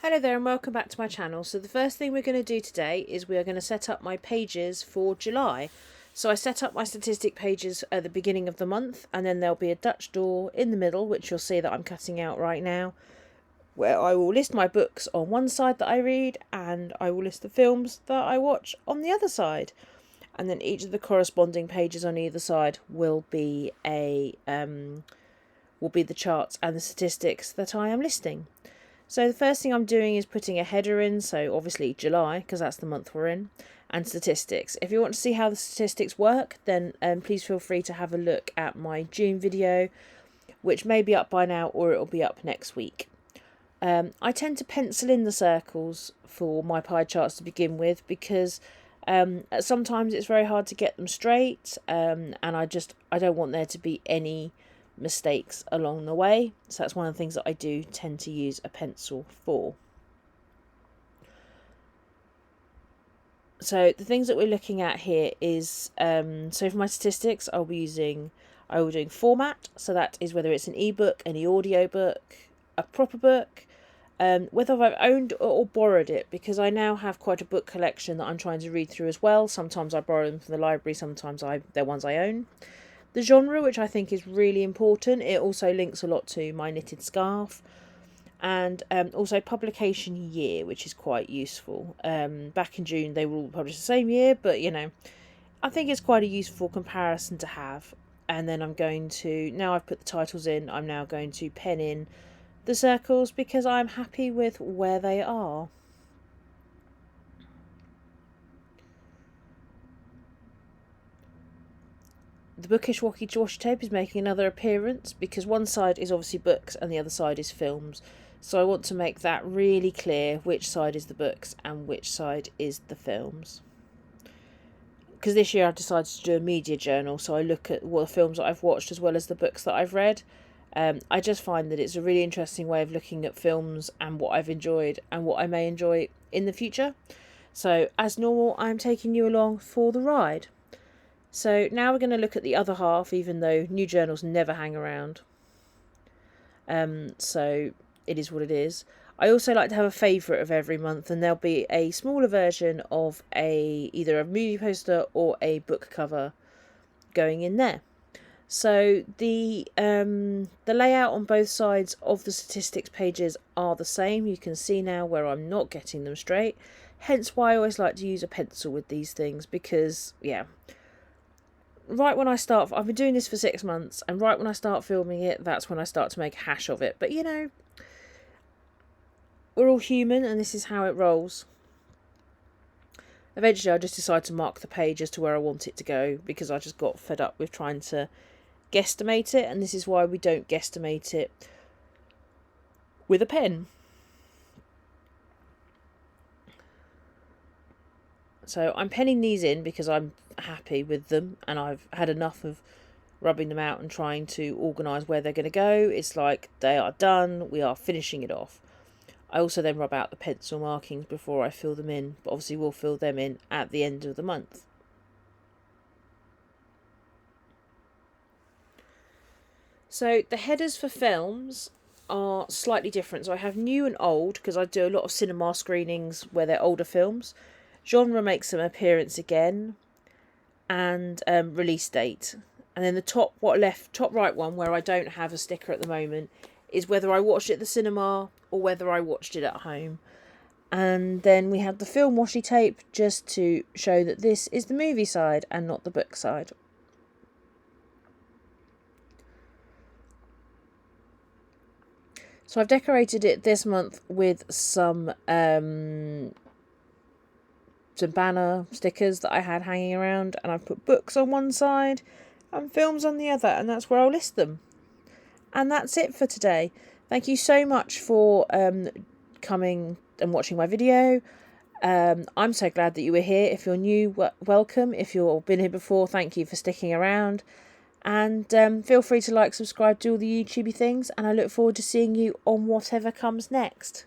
Hello there and welcome back to my channel. So the first thing we're going to do today is we are going to set up my pages for July. So I set up my statistic pages at the beginning of the month, and then there'll be a Dutch door in the middle, which you'll see that I'm cutting out right now, where I will list my books on one side that I read, and I will list the films that I watch on the other side. And then each of the corresponding pages on either side will be the charts and the statistics that I am listing. So the first thing I'm doing is putting a header in, so obviously July, because that's the month we're in, and statistics. If you want to see how the statistics work, then please feel free to have a look at my June video, which may be up by now or it'll be up next week. I tend to pencil in the circles for my pie charts to begin with because sometimes it's very hard to get them straight, and I don't want there to be any mistakes along the way, so that's one of the things that I do tend to use a pencil for. So the things that we're looking at here is so for my statistics I will be doing format, so that is whether it's an ebook, any audio book, a proper book, whether I've owned or borrowed it, because I now have quite a book collection that I'm trying to read through as well. Sometimes I borrow them from the library, sometimes they're ones I own. The genre, which I think is really important, it also links a lot to my knitted scarf, and also publication year, which is quite useful. Back in June they will all publish the same year, but I think it's quite a useful comparison to have. And then now I've put the titles in, I'm now going to pen in the circles because I'm happy with where they are. The bookish washi tape is making another appearance because one side is obviously books and the other side is films. So I want to make that really clear which side is the books and which side is the films. Because this year I've decided to do a media journal, so I look at what the films that I've watched as well as the books that I've read. I just find that it's a really interesting way of looking at films and what I've enjoyed and what I may enjoy in the future. So as normal, I'm taking you along for the ride. So now we're going to look at the other half, even though new journals never hang around. So it is what it is. I also like to have a favourite of every month, and there'll be a smaller version of either a movie poster or a book cover going in there. So the layout on both sides of the statistics pages are the same. You can see now where I'm not getting them straight. Hence why I always like to use a pencil with these things, because right when I start, I've been doing this for 6 months, and right when I start filming it, that's when I start to make a hash of it. But we're all human, and this is how it rolls. Eventually I just decided to mark the page as to where I want it to go, because I just got fed up with trying to guesstimate it, and this is why we don't guesstimate it with a pen. So I'm penning these in because I'm happy with them, and I've had enough of rubbing them out and trying to organise where they're going to go. It's like they are done, we are finishing it off. I also then rub out the pencil markings before I fill them in, but obviously we'll fill them in at the end of the month. So the headers for films are slightly different. So I have new and old, because I do a lot of cinema screenings where they're older films. Genre makes an appearance again, and release date. And then the top right one, where I don't have a sticker at the moment, is whether I watched it at the cinema or whether I watched it at home. And then we have the film washi tape, just to show that this is the movie side and not the book side. So I've decorated it this month with some banner stickers that I had hanging around, and I've put books on one side and films on the other, and that's where I'll list them. And that's it for today. Thank you so much for coming and watching my video. I'm so glad that you were here. If you're new, welcome. If you've been here before, thank you for sticking around. And feel free to like, subscribe, do all the YouTubey things, and I look forward to seeing you on whatever comes next.